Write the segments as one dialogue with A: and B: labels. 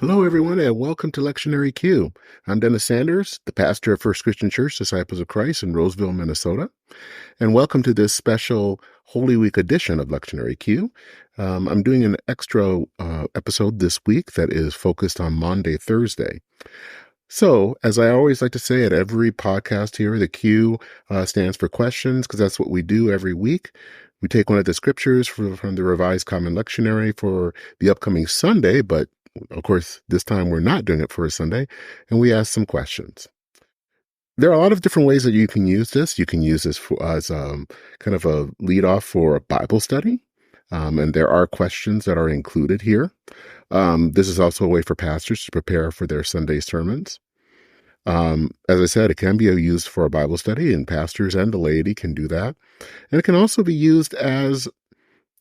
A: Hello, everyone, and welcome to lectionaryq. I'm Dennis Sanders, the pastor of First Christian Church, Disciples of Christ in Roseville, Minnesota, and welcome to this special Holy Week edition of lectionaryq. I'm doing an extra episode this week that is focused on Maundy, Thursday. So, as I always like to say at every podcast here, the Q stands for questions, because that's what we do every week. We take one of the scriptures from the Revised Common Lectionary for the upcoming Sunday, but of course, this time we're not doing it for a Sunday, and we ask some questions. There are a lot of different ways that you can use this. You can use this as kind of a lead off for a Bible study, and there are questions that are included here. This is also a way for pastors to prepare for their Sunday sermons. As I said, it can be used for a Bible study, and pastors and the laity can do that. And it can also be used as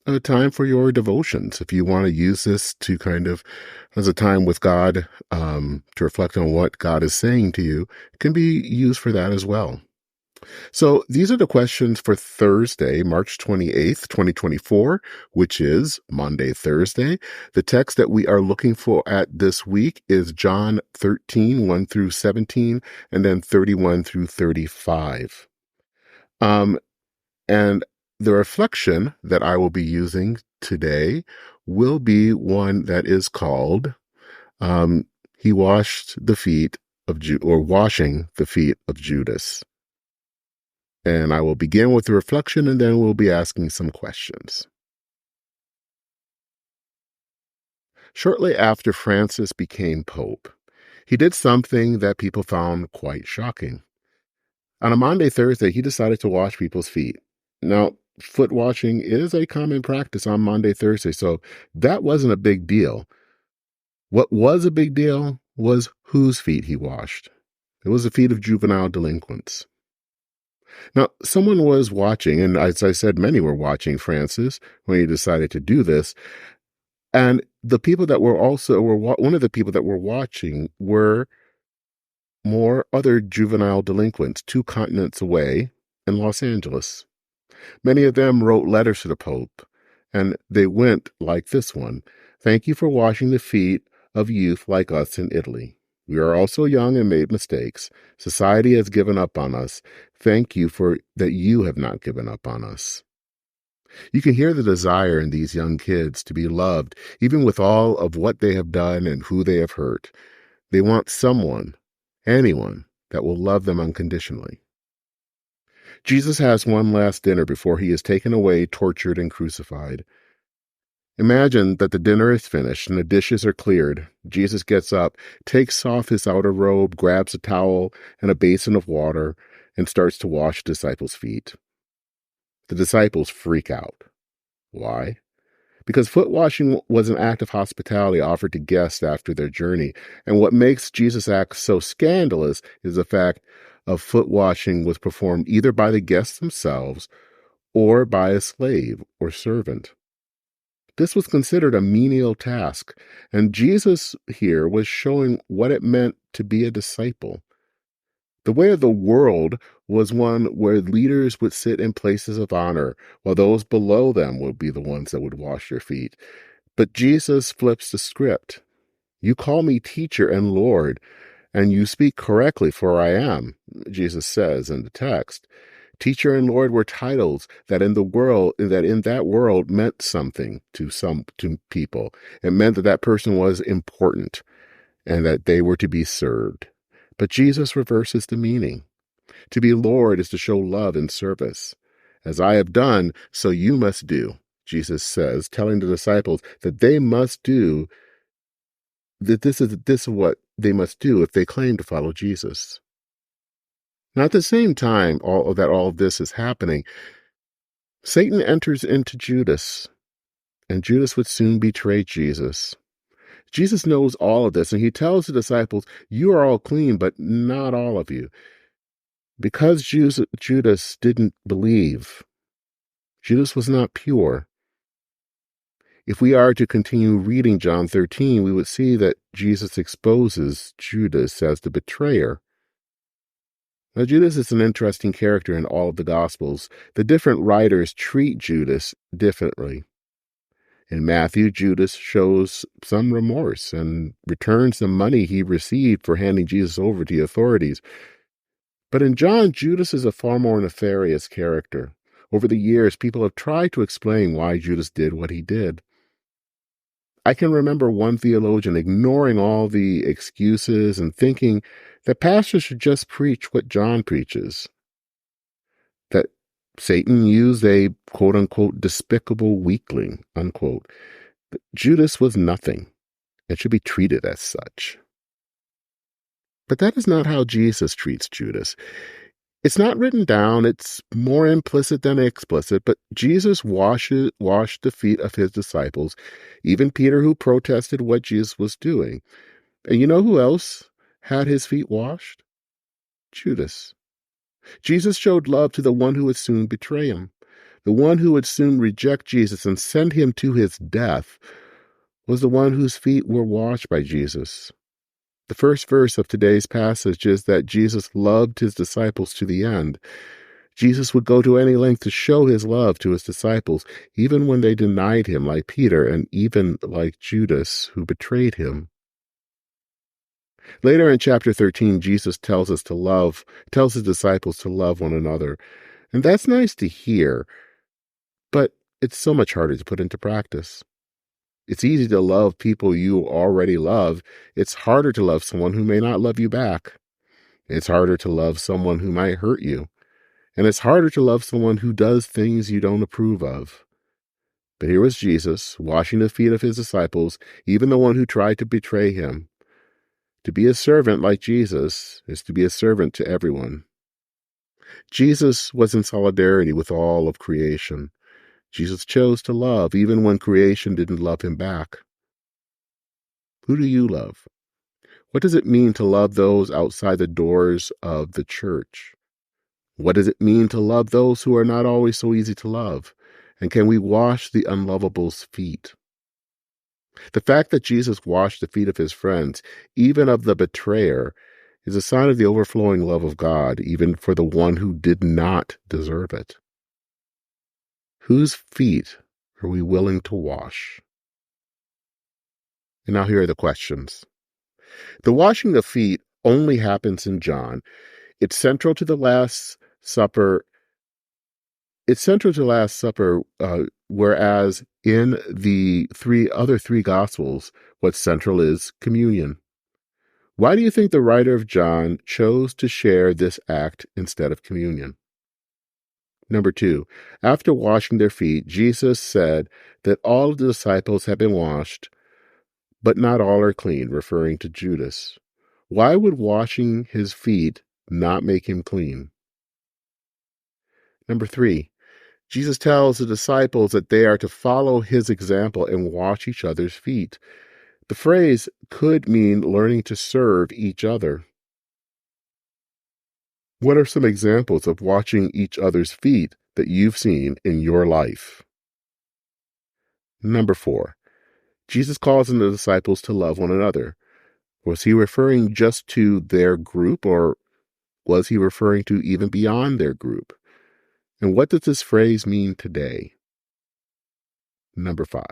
A: a time for your devotions. If you want to use this to kind of as a time with God, to reflect on what God is saying to you, it can be used for that as well. So these are the questions for Thursday, March 28th, 2024, which is Maundy, Thursday. The text that we are looking for at this week is John 13, 1 through 17, and then 31 through 35. And the reflection that I will be using today will be one that is called, he washed the feet of washing the feet of Judas. And I will begin with the reflection, and then we'll be asking some questions. Shortly after Francis became Pope, he did something that people found quite shocking. On a Maundy, Thursday, he decided to wash people's feet. Now, foot washing is a common practice on Maundy, Thursday, so that wasn't a big deal. What was a big deal was whose feet he washed. It was the feet of juvenile delinquents. Now, someone was watching, and as I said, many were watching Francis when he decided to do this. And the people that were one of the people that were watching were more other juvenile delinquents 2 continents away in Los Angeles. Many of them wrote letters to the Pope, and they went like this one: "Thank you for washing the feet of youth like us in Italy. We are also young and made mistakes. Society has given up on us. Thank you for that you have not given up on us." You can hear the desire in these young kids to be loved, even with all of what they have done and who they have hurt. They want someone, anyone, that will love them unconditionally. Jesus has one last dinner before he is taken away, tortured, and crucified. Imagine that the dinner is finished and the dishes are cleared. Jesus gets up, takes off his outer robe, grabs a towel and a basin of water, and starts to wash the disciples' feet. The disciples freak out. Why? Because foot washing was an act of hospitality offered to guests after their journey, and what makes Jesus' act so scandalous is the fact of foot washing was performed either by the guests themselves or by a slave or servant. This was considered a menial task, and Jesus here was showing what it meant to be a disciple. The way of the world was one where leaders would sit in places of honor, while those below them would be the ones that would wash your feet. But Jesus flips the script. "You call me teacher and Lord, and you speak correctly, for I am," Jesus says in the text. Teacher and Lord were titles that in that world meant something to people. It meant that person was important and that they were to be served. But Jesus reverses the meaning. To be Lord is to show love and service. "As I have done, so you must do," Jesus says, telling the disciples that they must do, that this is what they must do if they claim to follow Jesus. Now, at the same time all of this is happening, Satan enters into Judas, and Judas would soon betray Jesus. Jesus knows all of this, and he tells the disciples, "You are all clean, but not all of you." Because Judas didn't believe, Judas was not pure. If we are to continue reading John 13, we would see that Jesus exposes Judas as the betrayer. Now, Judas is an interesting character in all of the Gospels. The different writers treat Judas differently. In Matthew, Judas shows some remorse and returns the money he received for handing Jesus over to the authorities. But in John, Judas is a far more nefarious character. Over the years, people have tried to explain why Judas did what he did. I can remember one theologian ignoring all the excuses and thinking that pastors should just preach what John preaches, that Satan used a quote-unquote despicable weakling, unquote. But Judas was nothing and should be treated as such. But that is not how Jesus treats Judas. It's not written down. It's more implicit than explicit, but Jesus washed the feet of his disciples, even Peter, who protested what Jesus was doing. And you know who else had his feet washed? Judas. Jesus showed love to the one who would soon betray him. The one who would soon reject Jesus and send him to his death was the one whose feet were washed by Jesus. The first verse of today's passage is that Jesus loved his disciples to the end. Jesus would go to any length to show his love to his disciples, even when they denied him, like Peter, and even like Judas, who betrayed him. Later in chapter 13, Jesus tells his disciples to love one another. And that's nice to hear, but it's so much harder to put into practice. It's easy to love people you already love. It's harder to love someone who may not love you back. It's harder to love someone who might hurt you. And it's harder to love someone who does things you don't approve of. But here was Jesus, washing the feet of his disciples, even the one who tried to betray him. To be a servant like Jesus is to be a servant to everyone. Jesus was in solidarity with all of creation. Jesus chose to love, even when creation didn't love him back. Who do you love? What does it mean to love those outside the doors of the church? What does it mean to love those who are not always so easy to love? And can we wash the unlovable's feet? The fact that Jesus washed the feet of his friends, even of the betrayer, is a sign of the overflowing love of God, even for the one who did not deserve it. Whose feet are we willing to wash? And now here are the questions. The washing of feet only happens in John. It's central to the Last Supper. Whereas in the other three Gospels, what's central is communion. Why do you think the writer of John chose to share this act instead of communion? Number 2, after washing their feet, Jesus said that all of the disciples have been washed, but not all are clean, referring to Judas. Why would washing his feet not make him clean? Number 3, Jesus tells the disciples that they are to follow his example and wash each other's feet. The phrase could mean learning to serve each other. What are some examples of washing each other's feet that you've seen in your life? Number 4, Jesus calls on the disciples to love one another. Was he referring just to their group, or was he referring to even beyond their group? And what does this phrase mean today? Number 5,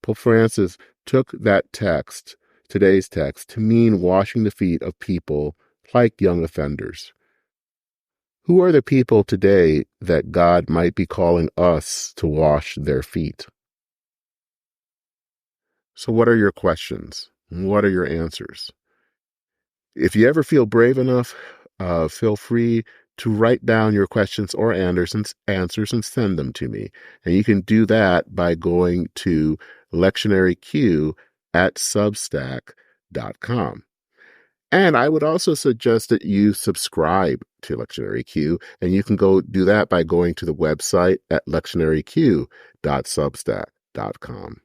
A: Pope Francis took that text, today's text, to mean washing the feet of people like young offenders. Who are the people today that God might be calling us to wash their feet? So what are your questions? What are your answers? If you ever feel brave enough, feel free to write down your questions or answers and send them to me. And you can do that by going to lectionaryq at substack.com. And I would also suggest that you subscribe to lectionaryq, and you can go do that by going to the website at lectionaryq.substack.com.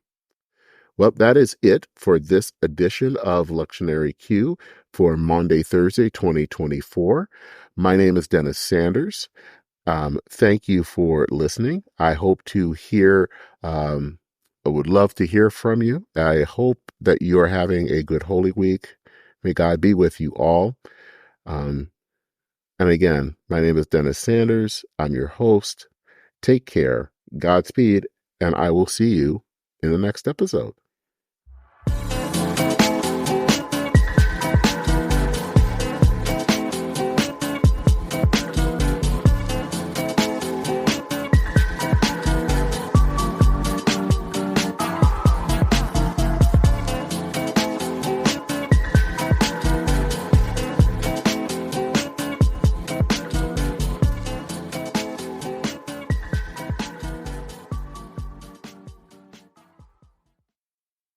A: Well, that is it for this edition of Lectionary Q for Maundy, Thursday, 2024. My name is Dennis Sanders. Thank you for listening. I hope to hear, I would love to hear from you. I hope that you are having a good Holy Week. May God be with you all. And again, my name is Dennis Sanders. I'm your host. Take care, Godspeed, and I will see you in the next episode.